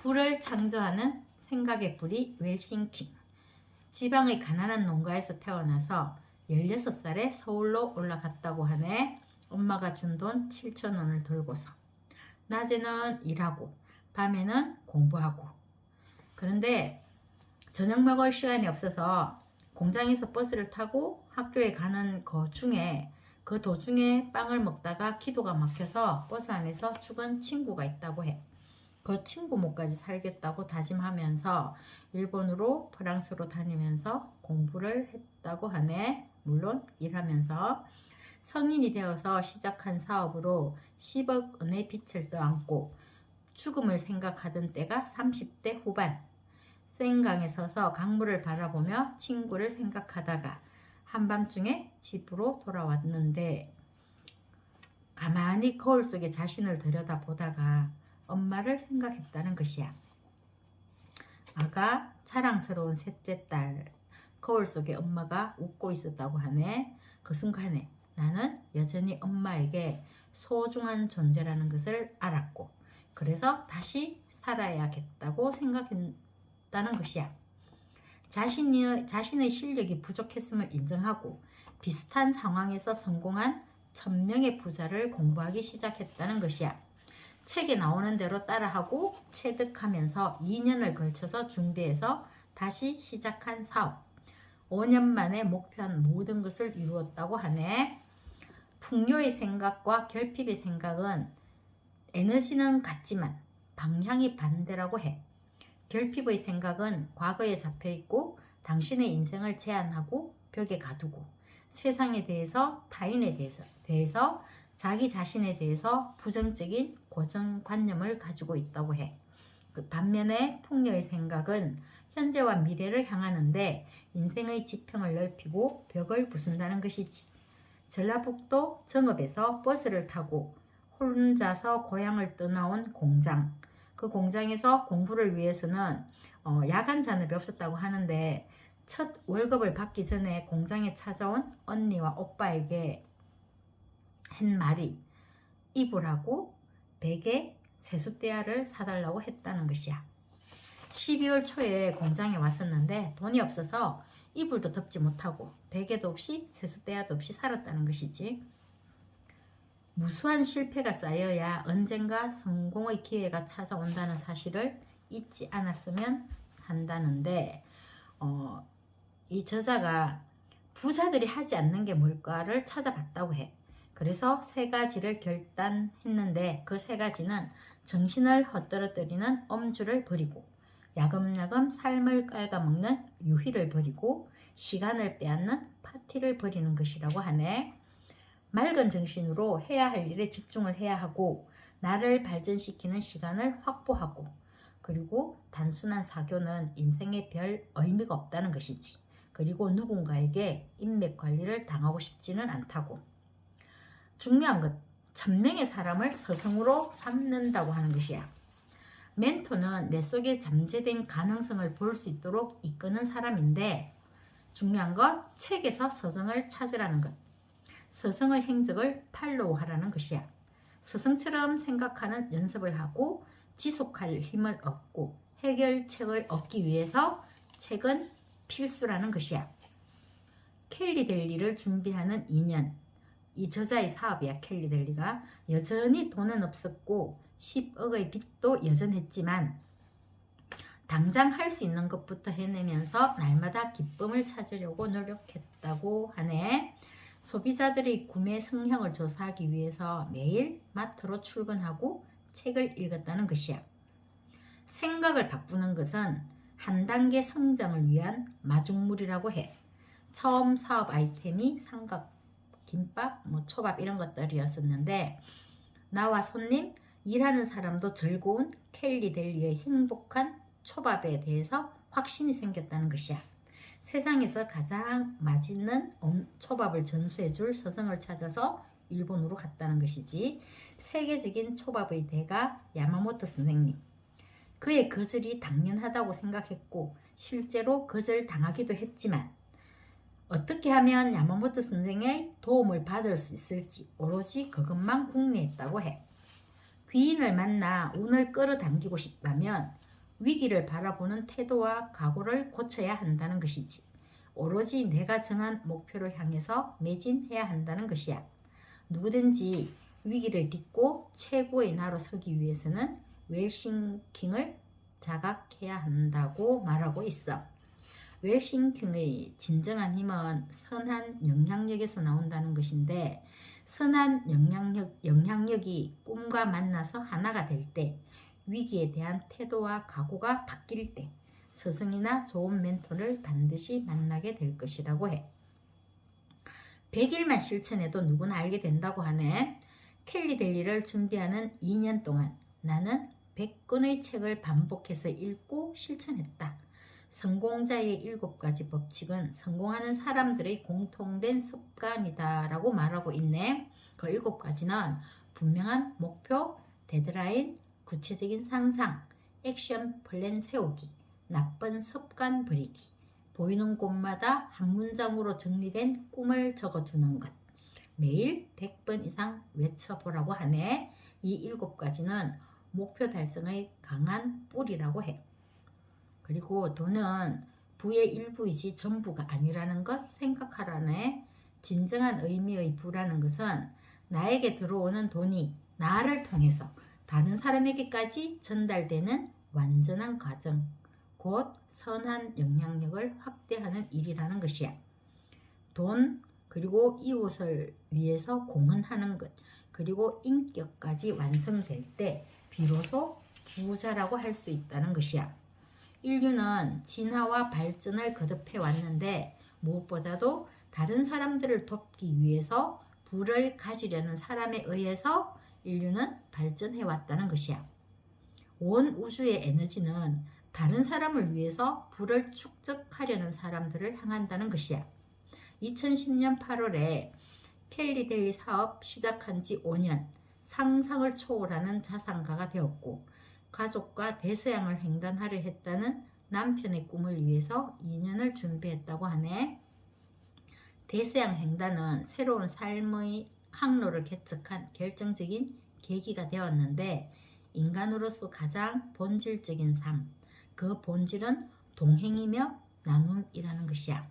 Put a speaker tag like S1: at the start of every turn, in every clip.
S1: 불을 창조하는 생각의 뿌리 웰싱킹. 지방의 가난한 농가에서 태어나서 16살에 서울로 올라갔다고 하네. 엄마가 준 돈 7,000원을 들고서 낮에는 일하고 밤에는 공부하고. 그런데 저녁 먹을 시간이 없어서 공장에서 버스를 타고 학교에 가는 그 도중에 빵을 먹다가 기도가 막혀서 버스 안에서 죽은 친구가 있다고 해. 그 친구 목까지 살겠다고 다짐하면서 일본으로 프랑스로 다니면서 공부를 했다고 하네. 물론 일하면서. 성인이 되어서 시작한 사업으로 10억 원의 빚을 떠안고 죽음을 생각하던 때가 30대 후반. 생강에 서서 강물을 바라보며 친구를 생각하다가 한밤중에 집으로 돌아왔는데 가만히 거울 속에 자신을 들여다보다가 엄마를 생각했다는 것이야. 아가 자랑스러운 셋째 딸. 거울 속에 엄마가 웃고 있었다고 하네. 그 순간에 나는 여전히 엄마에게 소중한 존재라는 것을 알았고, 그래서 다시 살아야겠다고 생각했다는 것이야. 자신의 실력이 부족했음을 인정하고 비슷한 상황에서 성공한 1000명의 부자를 공부하기 시작했다는 것이야. 책에 나오는 대로 따라하고 체득하면서 2년을 걸쳐서 준비해서 다시 시작한 사업. 5년 만에 목표한 모든 것을 이루었다고 하네. 풍요의 생각과 결핍의 생각은 에너지는 같지만 방향이 반대라고 해. 결핍의 생각은 과거에 잡혀있고 당신의 인생을 제한하고 벽에 가두고 세상에 대해서, 타인에 대해서 자기 자신에 대해서 부정적인 고정관념을 가지고 있다고 해. 반면에 풍요의 생각은 현재와 미래를 향하는데 인생의 지평을 넓히고 벽을 부순다는 것이지. 전라북도 정읍에서 버스를 타고 혼자서 고향을 떠나온 공장. 그 공장에서 공부를 위해서는 야간 잔업이 없었다고 하는데 첫 월급을 받기 전에 공장에 찾아온 언니와 오빠에게 한 말이 이불하고 베개, 세숫대야를 사달라고 했다는 것이야. 12월 초에 공장에 왔었는데 돈이 없어서 이불도 덮지 못하고 베개도 없이 세숫대야도 없이 살았다는 것이지. 무수한 실패가 쌓여야 언젠가 성공의 기회가 찾아온다는 사실을 잊지 않았으면 한다는데 이 저자가 부자들이 하지 않는 게 뭘까를 찾아봤다고 해. 그래서 3가지를 결단했는데 그 3가지는 정신을 헛떨어뜨리는 엄주를 버리고 야금야금 삶을 깔아먹는 유희를 버리고 시간을 빼앗는 파티를 버리는 것이라고 하네. 맑은 정신으로 해야 할 일에 집중을 해야 하고 나를 발전시키는 시간을 확보하고 그리고 단순한 사교는 인생에 별 의미가 없다는 것이지. 그리고 누군가에게 인맥 관리를 당하고 싶지는 않다고. 중요한 것, 1000명의 사람을 스승으로 삼는다고 하는 것이야. 멘토는 내 속에 잠재된 가능성을 볼 수 있도록 이끄는 사람인데 중요한 것, 책에서 스승을 찾으라는 것. 스승의 행적을 팔로우하라는 것이야. 스승처럼 생각하는 연습을 하고 지속할 힘을 얻고 해결책을 얻기 위해서 책은 필수라는 것이야. 켈리 델리를 준비하는 2년. 이 저자의 사업이야. 켈리 델리가. 여전히 돈은 없었고 10억의 빚도 여전했지만 당장 할 수 있는 것부터 해내면서 날마다 기쁨을 찾으려고 노력했다고 하네. 소비자들의 구매 성향을 조사하기 위해서 매일 마트로 출근하고 책을 읽었다는 것이야. 생각을 바꾸는 것은 한 단계 성장을 위한 마중물이라고 해. 처음 사업 아이템이 삼각, 김밥, 초밥 이런 것들이었었는데 나와 손님, 일하는 사람도 즐거운 켈리 델리의 행복한 초밥에 대해서 확신이 생겼다는 것이야. 세상에서 가장 맛있는 초밥을 전수해줄 스승을 찾아서 일본으로 갔다는 것이지. 세계적인 초밥의 대가 야마모토 선생님. 그의 거절이 당연하다고 생각했고 실제로 거절당하기도 했지만 어떻게 하면 야마모토 선생의 도움을 받을 수 있을지 오로지 그것만 궁리했다고 해. 귀인을 만나 운을 끌어당기고 싶다면 위기를 바라보는 태도와 각오를 고쳐야 한다는 것이지. 오로지 내가 정한 목표를 향해서 매진해야 한다는 것이야. 누구든지 위기를 딛고 최고의 나로 서기 위해서는 웰싱킹을 자각해야 한다고 말하고 있어. 웰싱킹의 진정한 힘은 선한 영향력에서 나온다는 것인데, 선한 영향력이 꿈과 만나서 하나가 될 때, 위기에 대한 태도와 각오가 바뀔 때 스승이나 좋은 멘토를 반드시 만나게 될 것이라고 해. 100일만 실천해도 누구나 알게 된다고 하네. 켈리 델리를 준비하는 2년 동안 나는 100권의 책을 반복해서 읽고 실천했다. 성공자의 7가지 법칙은 성공하는 사람들의 공통된 습관이다 라고 말하고 있네. 그 7가지는 분명한 목표, 데드라인, 구체적인 상상, 액션 플랜 세우기, 나쁜 습관 버리기, 보이는 곳마다 한 문장으로 정리된 꿈을 적어두는 것, 매일 100번 이상 외쳐보라고 하네. 이 7가지는 목표 달성의 강한 뿌리라고 해. 그리고 돈은 부의 일부이지 전부가 아니라는 것 생각하라네. 진정한 의미의 부라는 것은 나에게 들어오는 돈이 나를 통해서 다른 사람에게까지 전달되는 완전한 과정, 곧 선한 영향력을 확대하는 일이라는 것이야. 돈, 그리고 이웃을 위해서 공헌하는 것, 그리고 인격까지 완성될 때 비로소 부자라고 할 수 있다는 것이야. 인류는 진화와 발전을 거듭해 왔는데 무엇보다도 다른 사람들을 돕기 위해서 부를 가지려는 사람에 의해서 인류는 발전해 왔다는 것이야. 온 우주의 에너지는 다른 사람을 위해서 부를 축적하려는 사람들을 향한다는 것이야. 2010년 8월에 켈리 델리 사업 시작한 지 5년, 상상을 초월하는 자산가가 되었고, 가족과 대서양을 횡단하려 했다는 남편의 꿈을 위해서 2년을 준비했다고 하네. 대서양 횡단은 새로운 삶의 항로를 개척한 결정적인 계기가 되었는데, 인간으로서 가장 본질적인 삶, 그 본질은 동행이며 나눔이라는 것이야.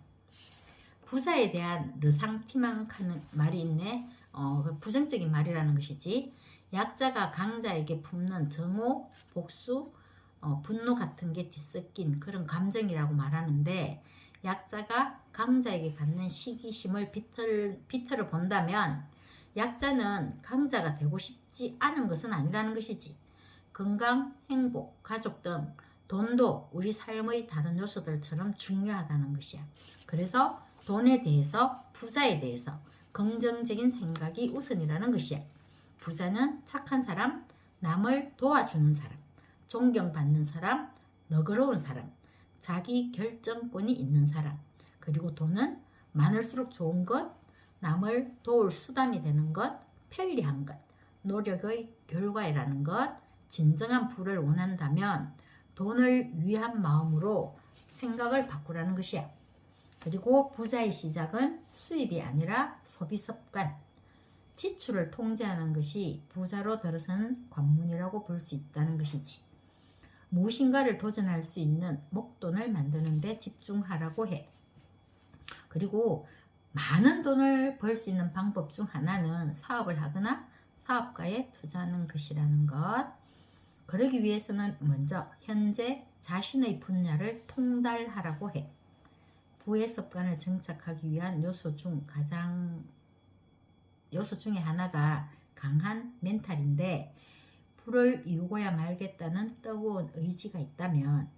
S1: 부자에 대한 르상티망하는 말이 있네. 부정적인 말이라는 것이지. 약자가 강자에게 품는 정오, 복수, 분노 같은 게 뒤섞인 그런 감정이라고 말하는데, 약자가 강자에게 갖는 시기심을 비틀어 본다면 약자는 강자가 되고 싶지 않은 것은 아니라는 것이지. 건강, 행복, 가족 등 돈도 우리 삶의 다른 요소들처럼 중요하다는 것이야. 그래서 돈에 대해서, 부자에 대해서 긍정적인 생각이 우선이라는 것이야. 부자는 착한 사람, 남을 도와주는 사람, 존경받는 사람, 너그러운 사람, 자기 결정권이 있는 사람, 그리고 돈은 많을수록 좋은 것, 남을 도울 수단이 되는 것, 편리한 것, 노력의 결과이라는 것. 진정한 부를 원한다면 돈을 위한 마음으로 생각을 바꾸라는 것이야. 그리고 부자의 시작은 수입이 아니라 소비 습관, 지출을 통제하는 것이 부자로 들어서는 관문이라고 볼 수 있다는 것이지. 무엇인가를 도전할 수 있는 목돈을 만드는 데 집중하라고 해. 그리고 많은 돈을 벌 수 있는 방법 중 하나는 사업을 하거나 사업가에 투자하는 것이라는 것. 그러기 위해서는 먼저 현재 자신의 분야를 통달하라고 해. 부의 습관을 정착하기 위한 요소 중에 하나가 강한 멘탈인데, 부를 이루고야 말겠다는 뜨거운 의지가 있다면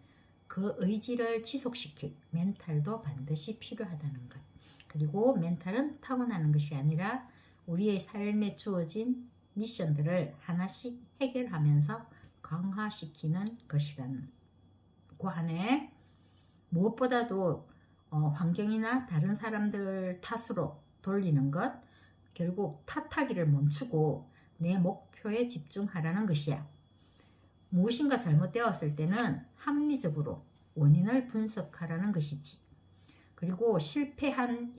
S1: 그 의지를 지속시킬 멘탈도 반드시 필요하다는 것. 그리고 멘탈은 타고나는 것이 아니라 우리의 삶에 주어진 미션들을 하나씩 해결하면서 강화시키는 것이라고 하네. 무엇보다도 환경이나 다른 사람들 탓으로 돌리는 것, 결국 탓하기를 멈추고 내 목표에 집중하라는 것이야. 무엇인가 잘못되었을 때는 합리적으로 원인을 분석하라는 것이지. 그리고 실패했던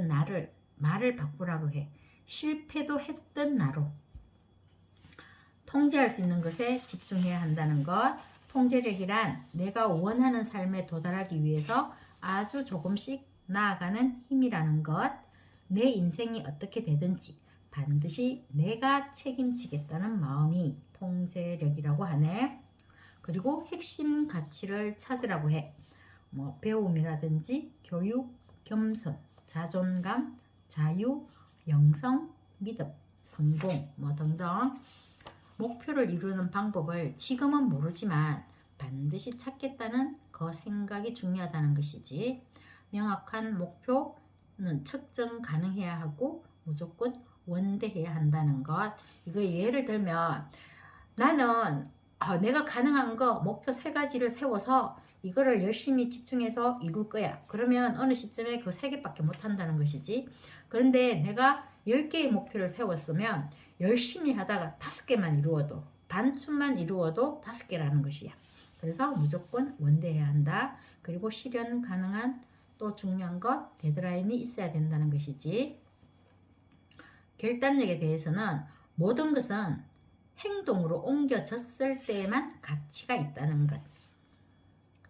S1: 나를 말을 바꾸라고 해. 실패도 했던 나로. 통제할 수 있는 것에 집중해야 한다는 것. 통제력이란 내가 원하는 삶에 도달하기 위해서 아주 조금씩 나아가는 힘이라는 것. 내 인생이 어떻게 되든지 반드시 내가 책임지겠다는 마음이 통제력이라고 하네. 그리고 핵심 가치를 찾으라고 해. 뭐 배움이라든지 교육, 겸손, 자존감, 자유, 영성, 믿음, 성공 뭐 등등. 목표를 이루는 방법을 지금은 모르지만 반드시 찾겠다는 그 생각이 중요하다는 것이지. 명확한 목표는 측정 가능해야 하고 무조건 원대해야 한다는 것. 이거 예를 들면 나는 내가 가능한 거 목표 3가지를 세워서 이거를 열심히 집중해서 이룰 거야. 그러면 어느 시점에 그 3개밖에 못 한다는 것이지. 그런데 내가 10개의 목표를 세웠으면 열심히 하다가 5개만 이루어도, 반쯤만 이루어도 5개라는 것이야. 그래서 무조건 원대해야 한다. 그리고 실현 가능한 또 중요한 것, 데드라인이 있어야 된다는 것이지. 결단력에 대해서는 모든 것은 행동으로 옮겨졌을 때에만 가치가 있다는 것.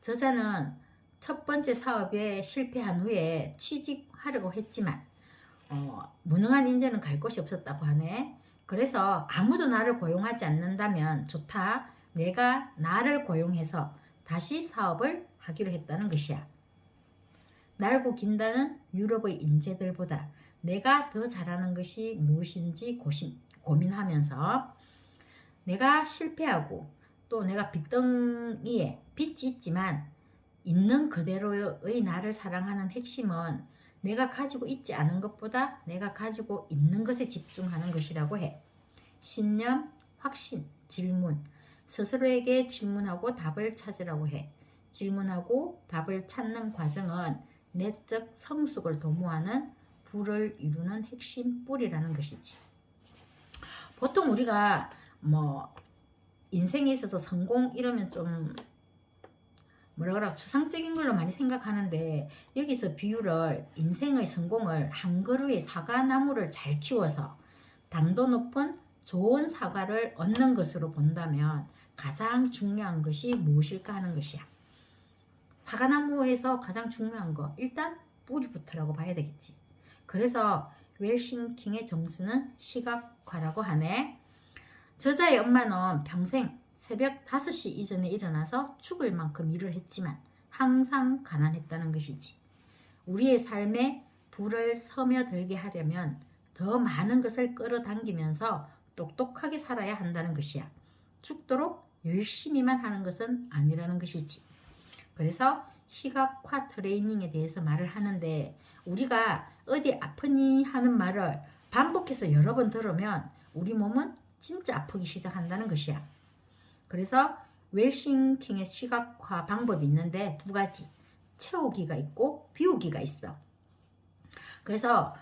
S1: 저자는 첫 번째 사업에 실패한 후에 취직하려고 했지만 무능한 인재는 갈 곳이 없었다고 하네. 그래서 아무도 나를 고용하지 않는다면 좋다. 내가 나를 고용해서 다시 사업을 하기로 했다는 것이야. 날고 긴다는 유럽의 인재들보다 내가 더 잘하는 것이 무엇인지 고민하면서 내가 실패하고 또 내가 빚덩이에 빚이 있지만 있는 그대로의 나를 사랑하는 핵심은 내가 가지고 있지 않은 것보다 내가 가지고 있는 것에 집중하는 것이라고 해. 신념, 확신, 질문. 스스로에게 질문하고 답을 찾으라고 해. 질문하고 답을 찾는 과정은 내적 성숙을 도모하는 부를 이루는 핵심 뿌리라는 것이지. 보통 우리가 뭐 인생에 있어서 성공 이러면 좀 추상적인 걸로 많이 생각하는데, 여기서 비유를 인생의 성공을 한 그루의 사과나무를 잘 키워서 당도 높은 좋은 사과를 얻는 것으로 본다면 가장 중요한 것이 무엇일까 하는 것이야. 사과나무에서 가장 중요한 거 일단 뿌리부터라고 봐야 되겠지. 그래서 웰싱킹의 정수는 시각화라고 하네. 저자의 엄마는 평생 새벽 5시 이전에 일어나서 죽을 만큼 일을 했지만 항상 가난했다는 것이지. 우리의 삶에 불을 스며들게 하려면 더 많은 것을 끌어당기면서 똑똑하게 살아야 한다는 것이야. 죽도록 열심히만 하는 것은 아니라는 것이지. 그래서 시각화 트레이닝에 대해서 말을 하는데, 우리가 어디 아프니 하는 말을 반복해서 여러 번 들으면 우리 몸은 진짜 아프기 시작한다는 것이야. 그래서 웰싱킹의 시각화 방법이 있는데 2가지. 채우기가 있고 비우기가 있어. 그래서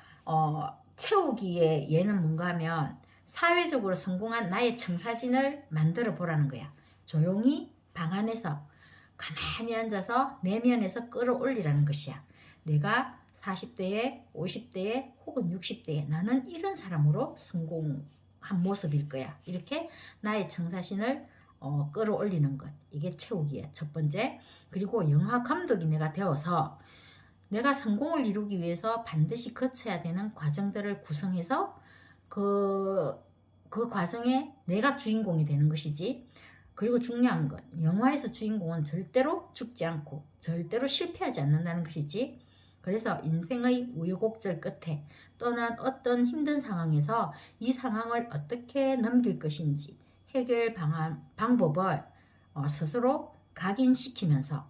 S1: 채우기의 예는 뭔가 하면 사회적으로 성공한 나의 청사진을 만들어 보라는 거야. 조용히 방 안에서 가만히 앉아서 내면에서 끌어올리라는 것이야. 내가 40대에 50대에 혹은 60대에 나는 이런 사람으로 성공한 모습일 거야. 이렇게 나의 청사진을 끌어올리는 것. 이게 채우기야. 첫 번째. 그리고 영화 감독이 내가 되어서 내가 성공을 이루기 위해서 반드시 거쳐야 되는 과정들을 구성해서 그 과정에 내가 주인공이 되는 것이지. 그리고 중요한 건 영화에서 주인공은 절대로 죽지 않고 절대로 실패하지 않는다는 것이지. 그래서 인생의 우여곡절 끝에 또는 어떤 힘든 상황에서 이 상황을 어떻게 넘길 것인지 해결 방법을 스스로 각인시키면서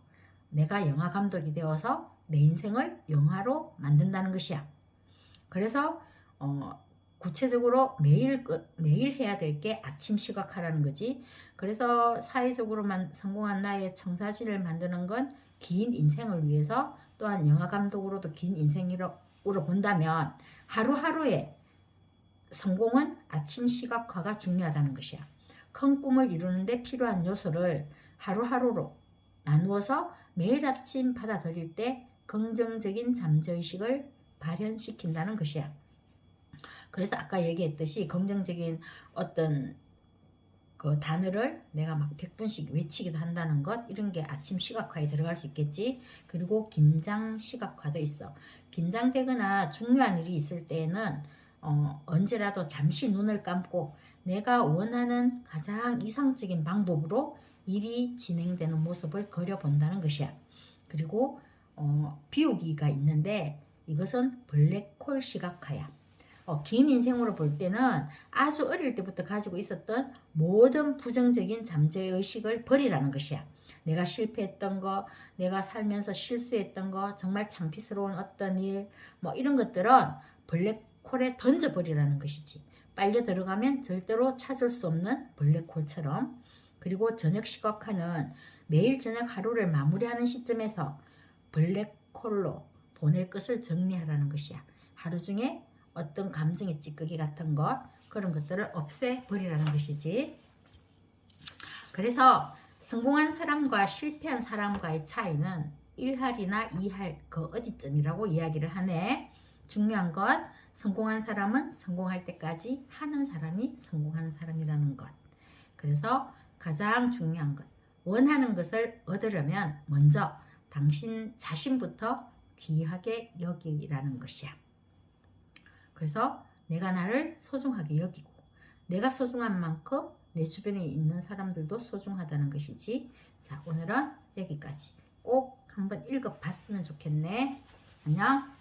S1: 내가 영화 감독이 되어서 내 인생을 영화로 만든다는 것이야. 그래서 구체적으로 매일 해야 될 게 아침 시각화라는 거지. 그래서 사회적으로만 성공한 나의 청사진을 만드는 건 긴 인생을 위해서, 또한 영화 감독으로도 긴 인생으로 본다면 하루하루의 성공은 아침 시각화가 중요하다는 것이야. 큰 꿈을 이루는데 필요한 요소를 하루하루로 나누어서 매일 아침 받아들일 때 긍정적인 잠재의식을 발현시킨다는 것이야. 그래서 아까 얘기했듯이 긍정적인 어떤 그 단어를 내가 막 100분씩 외치기도 한다는 것, 이런 게 아침 시각화에 들어갈 수 있겠지. 그리고 김장 시각화도 있어. 긴장되거나 중요한 일이 있을 때에는 언제라도 잠시 눈을 감고 내가 원하는 가장 이상적인 방법으로 일이 진행되는 모습을 그려본다는 것이야. 그리고 비우기가 있는데 이것은 블랙홀 시각화야. 긴 인생으로 볼 때는 아주 어릴 때부터 가지고 있었던 모든 부정적인 잠재의식을 버리라는 것이야. 내가 실패했던 거, 내가 살면서 실수했던 거, 정말 창피스러운 어떤 일, 뭐 이런 것들은 블랙홀에 던져버리라는 것이지. 빨려 들어가면 절대로 찾을 수 없는 블랙홀처럼. 그리고 저녁 시각화는 매일 저녁 하루를 마무리하는 시점에서 블랙홀로 보낼 것을 정리하라는 것이야. 하루 중에 어떤 감정의 찌꺼기 같은 것, 그런 것들을 없애버리라는 것이지. 그래서 성공한 사람과 실패한 사람과의 차이는 1할이나 2할 그 어디쯤이라고 이야기를 하네. 중요한 건 성공한 사람은 성공할 때까지 하는 사람이 성공하는 사람이라는 것. 그래서 가장 중요한 것, 원하는 것을 얻으려면 먼저 당신 자신부터 귀하게 여기라는 것이야. 그래서 내가 나를 소중하게 여기고 내가 소중한 만큼 내 주변에 있는 사람들도 소중하다는 것이지. 자, 오늘은 여기까지. 꼭 한번 읽어봤으면 좋겠네. 안녕.